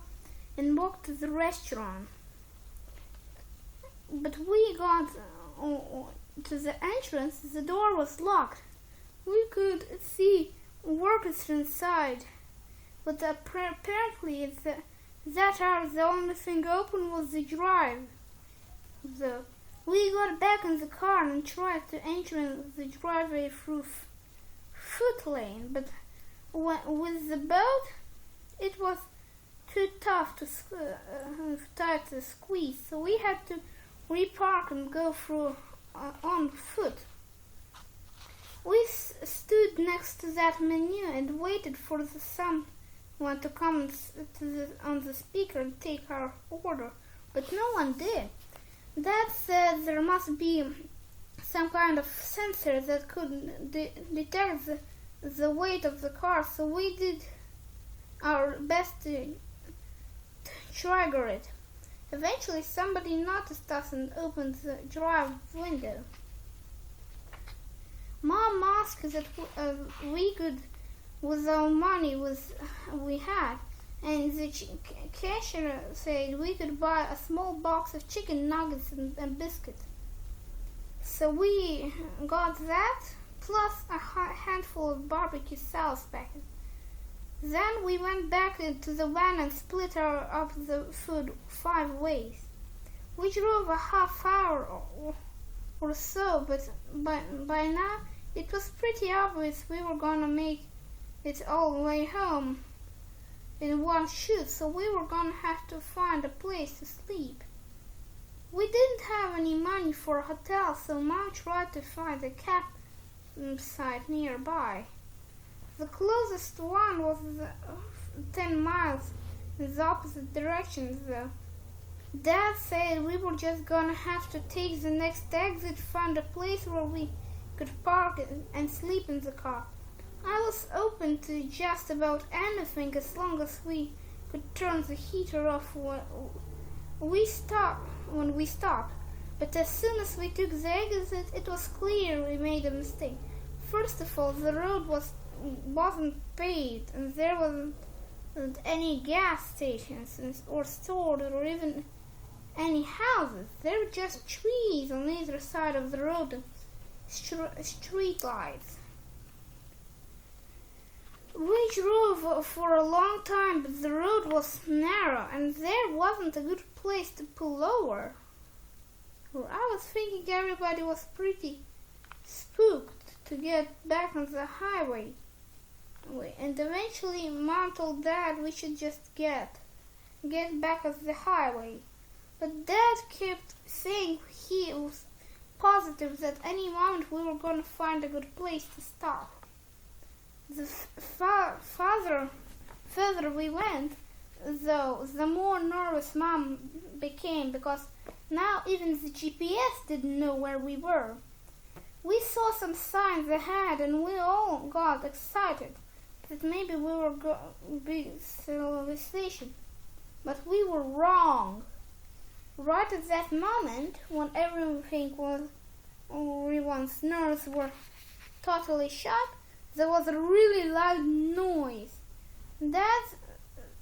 and walked to the restaurant. But we got to the entrance, the door was locked. We could see workers inside, but apparently that hour the only thing open was the drive. We got back in the car and tried to enter the driveway through foot lane, but with the boat, it was too tough to tight to squeeze, so we had to repark and go through on foot. We stood next to that menu and waited for someone to come on the speaker and take our order, but no one did. Dad said there must be some kind of sensor that could detect the weight of the car, so we did our best to trigger it. Eventually somebody noticed us and opened the drive window. Mom asked that we could, with our money we had, and the cashier said we could buy a small box of chicken nuggets and biscuits. So we got that, plus a handful of barbecue sauce packets. Then we went back into the van and split up the food 5 ways. We drove a half hour or so, but by now it was pretty obvious we were gonna make it all the way home in one shoot, so we were gonna have to find a place to sleep. We didn't have any money for a hotel, so Mom tried to find a campsite nearby. The closest one was 10 miles in the opposite direction, though. Dad said we were just gonna have to take the next exit, find a place where we could park and sleep in the car. I was open to just about anything as long as we could turn the heater off when we stopped. But as soon as we took the exit, it was clear we made a mistake. First of all, the road wasn't paved, and there wasn't any gas stations or stores or even any houses. There were just trees on either side of the road and street lights. We drove for a long time, but the road was narrow and there wasn't a good place to pull over. I was thinking everybody was pretty spooked to get back on the highway. And eventually Mom told Dad we should just get back on the highway. But Dad kept saying he was positive that any moment we were going to find a good place to stop. The further we went, though, the more nervous Mom became, because now even the GPS didn't know where we were. We saw some signs ahead and we all got excited that maybe we were going to be civilization. But we were wrong. Right at that moment, when everyone's nerves were totally shot, there was a really loud noise. Dad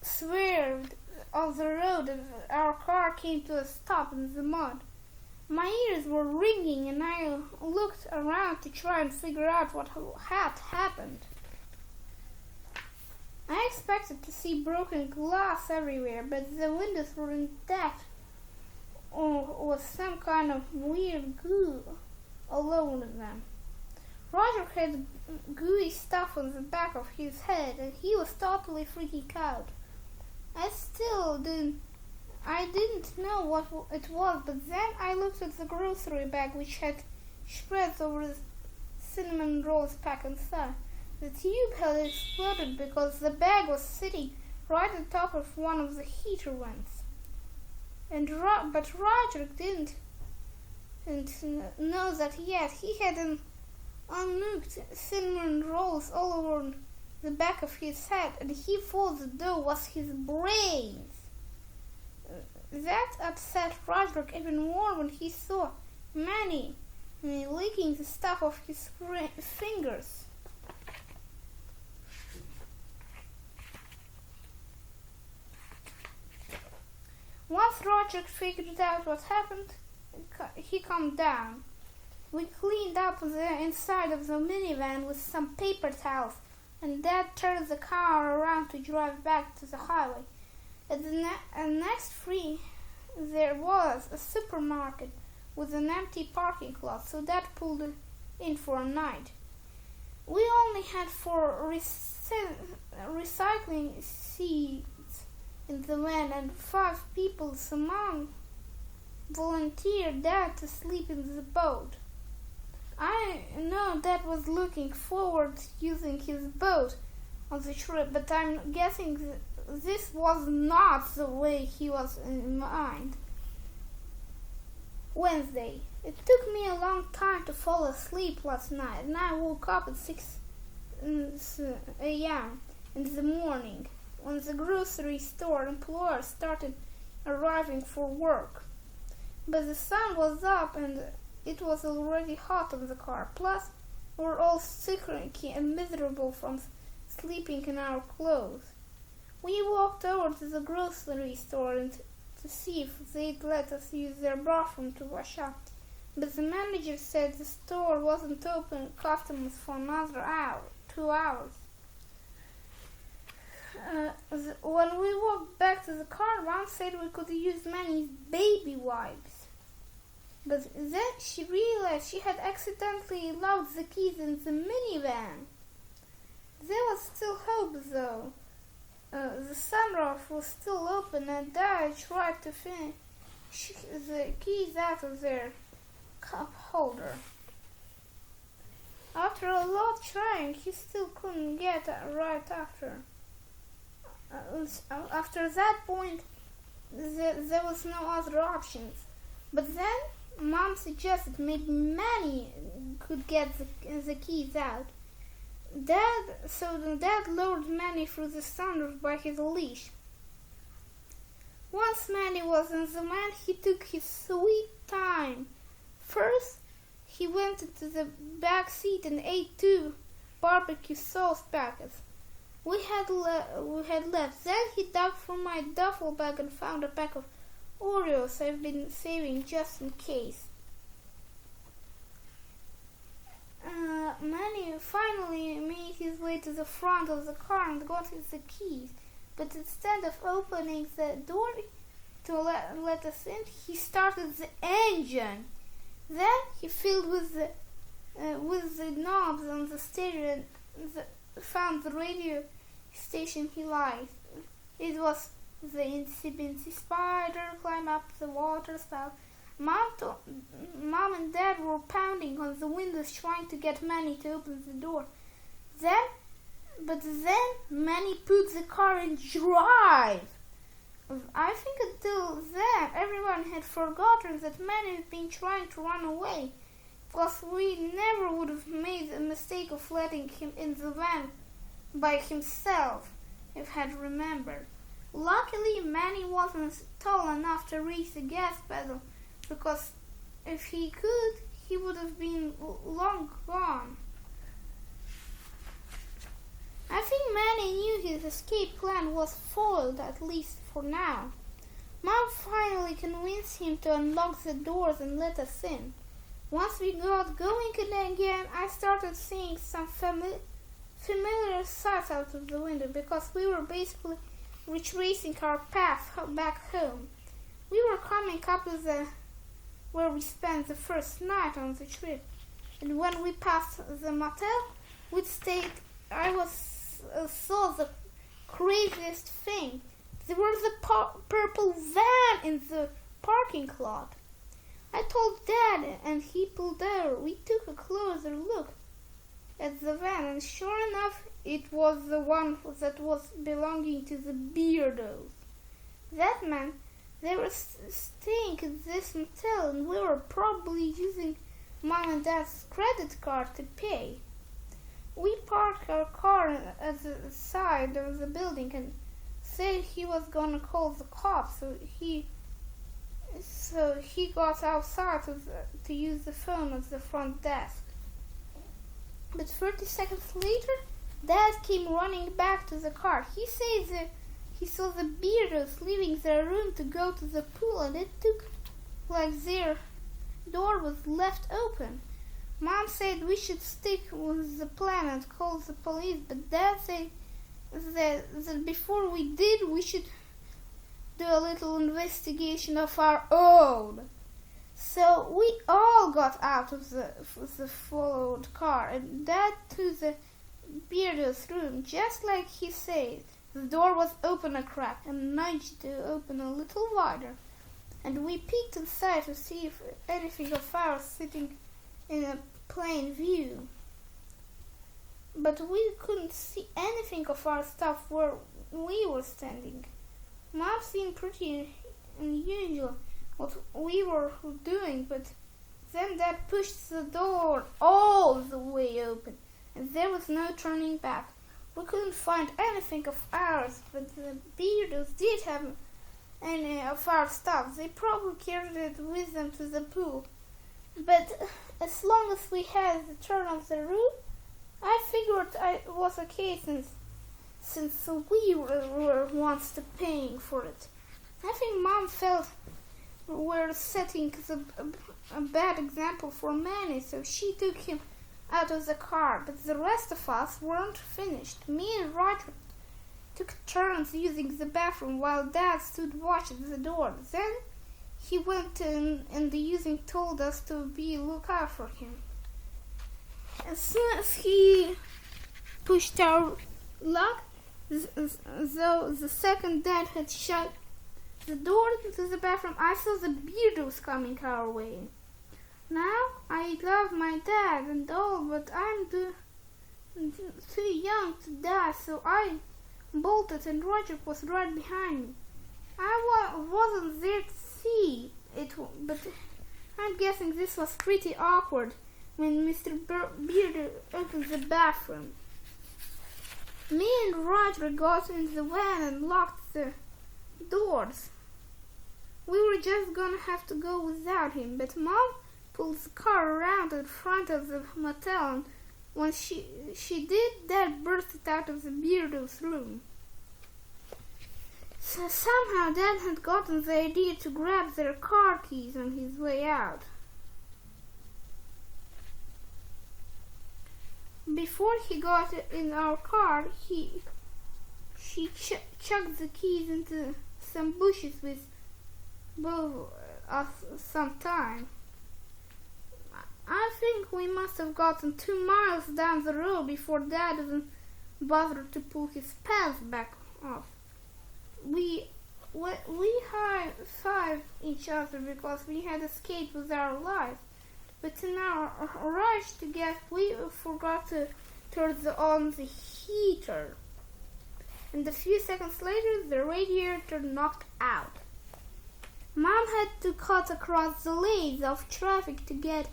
swerved off the road and our car came to a stop in the mud. My ears were ringing and I looked around to try and figure out what had happened. I expected to see broken glass everywhere, but the windows were intact. or was some kind of weird goo all over them. Roger had gooey stuff on the back of his head, and he was totally freaking out. I didn't know what it was, but then I looked at the grocery bag, which had spreads over the cinnamon rolls packed inside. The tube had exploded because the bag was sitting right on top of one of the heater vents. But Roger didn't know that yet. He had uncooked cinnamon rolls all over the back of his head, and he thought the dough was his brains. That upset Roger even more when he saw Manny licking the stuff off his fingers. Once Roger figured out what happened, he calmed down. We cleaned up the inside of the minivan with some paper towels, and Dad turned the car around to drive back to the highway. At the next free, there was a supermarket with an empty parking lot, so Dad pulled it in for a night. We only had 4 recycling seats in the van, and 5 people, so Mom volunteered Dad to sleep in the boat. I know Dad was looking forward to using his boat on the trip, but I'm guessing this was not the way he was in mind. Wednesday. It took me a long time to fall asleep last night, and I woke up at 6 a.m. in the morning when the grocery store employees started arriving for work. But the sun was up and it was already hot in the car. Plus, we were all sick and miserable from sleeping in our clothes. We walked over to the grocery store to see if they'd let us use their bathroom to wash up. But the manager said the store wasn't open to customers for another 2 hours. When we walked back to the car, Mom said we could use Manny's baby wipes. But then she realized she had accidentally locked the keys in the minivan. There was still hope, though. The sunroof was still open, and Dad tried to fish the keys out of their cup holder. After a lot trying, he still couldn't get right after. After that point, there was no other options. But then Mom suggested maybe Manny could get the keys out. Dad lowered Manny through the sunroof by his leash. Once Manny was in the van, he took his sweet time. First, he went into the back seat and ate 2 barbecue sauce packets we had left. Then he dug for my duffel bag and found a pack of Oreos I've been saving just in case. Manny finally made his way to the front of the car and got the keys, but instead of opening the door to let us in, he started the engine. Then he fiddled with the knobs on the stereo and found the radio station he liked. It was the Itsy Bitsy Spider Climb Up the Water Spout. Mom and Dad were pounding on the windows trying to get Manny to open the door. But then Manny put the car in drive. I think until then everyone had forgotten that Manny had been trying to run away, because we never would have made the mistake of letting him in the van by himself if had remembered. Luckily, Manny wasn't tall enough to reach the gas pedal, because if he could, he would have been long gone. I think Manny knew his escape plan was foiled, at least for now. Mom finally convinced him to unlock the doors and let us in. Once we got going again, I started seeing some familiar sights out of the window, because we were basically retracing our path back home. We were coming up to where we spent the first night on the trip, and when we passed the motel we'd stayed, saw the craziest thing. There was a purple van in the parking lot. I told Dad, and he pulled over. We took a closer look at the van, and sure enough, it was the one that was belonging to the Beardos. That meant they were staying at this motel, and we were probably using Mom and Dad's credit card to pay. We parked our car at the side of the building and said he was gonna call the cops, so he got outside to use the phone at the front desk. But 30 seconds later, Dad came running back to the car. He said that he saw the Beardos leaving their room to go to the pool, and it took like their door was left open. Mom said we should stick with the plan and call the police, but Dad said that before we did, we should do a little investigation of our own. So we all got out of the followed car, and Dad to the Beardo's room, just like he said. The door was open a crack and nudged to open a little wider, and we peeked inside to see if anything of ours sitting in a plain view. But we couldn't see anything of our stuff where we were standing. Mom seemed pretty unusual what we were doing, but then Dad pushed the door all the way open, and there was no turning back. We couldn't find anything of ours, but the Beardos did have any of our stuff. They probably carried it with them to the pool. But as long as we had the turn of the room, I figured it was okay since we were once paying for it. I think Mom felt we're setting a bad example for Manny, so she took him out of the car, but the rest of us weren't finished. Me and Roger took turns using the bathroom while Dad stood watching the door. Then he went in, and the using told us to look out for him. As soon as he pushed our lock, though the second Dad had shut the door to the bathroom, I saw the Beardos coming our way. Now, I love my dad and all, but I'm too young to die, so I bolted and Roger was right behind me. I wasn't there to see it, but I'm guessing this was pretty awkward when Mr. Beardo opened the bathroom. Me and Roger got in the van and locked the doors. We were just gonna have to go without him, but Mom pulled the car around in front of the motel, and when she did, Dad burst out of the Beardo's room. So somehow Dad had gotten the idea to grab their car keys on his way out. Before he got in our car, she chucked the keys into some bushes with both us some time. I think we must have gotten 2 miles down the road before Dad even bothered to pull his pants back off. We high-fived each other because we had escaped with our lives, but in our rush to get, we forgot to turn on the heater. And a few seconds later, the radiator knocked out. Mom had to cut across the lanes of traffic to get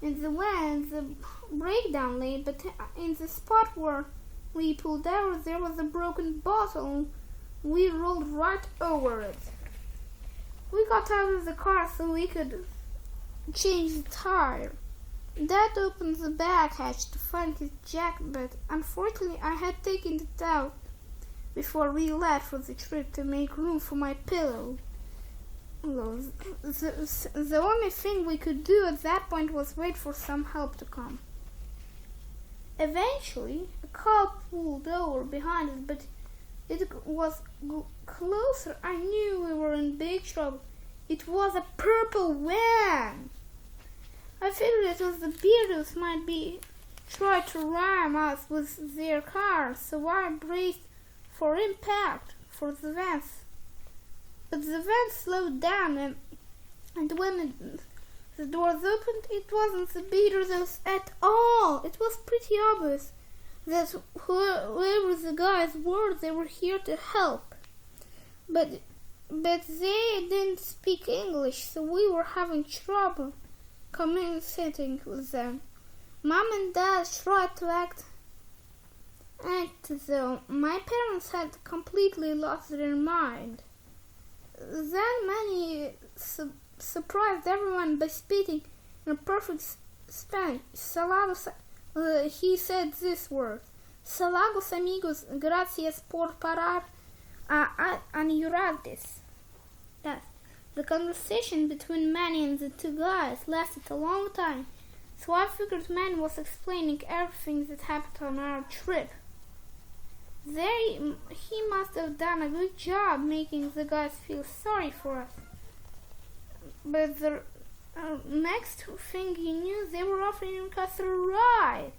in the van, the breakdown lane, but in the spot where we pulled over, there was a broken bottle. We rolled right over it. We got out of the car so we could change the tire. Dad opened the bag hatch to find his jacket, but unfortunately I had taken it out before we left for the trip to make room for my pillow. The only thing we could do at that point was wait for some help to come. Eventually, a car pulled over behind us, but it was closer. I knew we were in big trouble. It was a purple van. I figured it was the Beatles might be try to ram us with their cars, so I braced for impact for the vans. But the van slowed down, and when the doors opened, it wasn't the Beatles at all. It was pretty obvious that whoever the guys were, they were here to help. But they didn't speak English, so we were having trouble communicating with them. Mom and Dad tried to act though. My parents had completely lost their mind. Then Manny surprised everyone by speaking in a perfect Spanish. He said this word: "Salagos amigos, gracias por parar a ayudarles." Yes. The conversation between Manny and the two guys lasted a long time, so I figured Manny was explaining everything that happened on our trip. He must have done a good job making the guys feel sorry for us. But the next thing he knew, they were offering us a ride.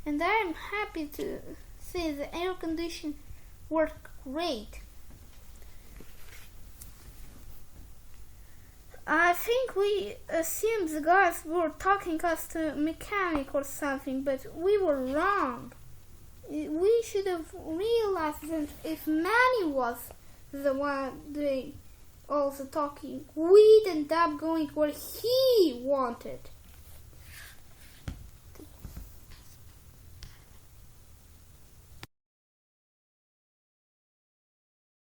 And I am happy to say the air conditioning worked great. I think we assumed the guys were talking us to a mechanic or something, but we were wrong. We should have realized that if Manny was the one doing all the talking, we'd end up going where he wanted.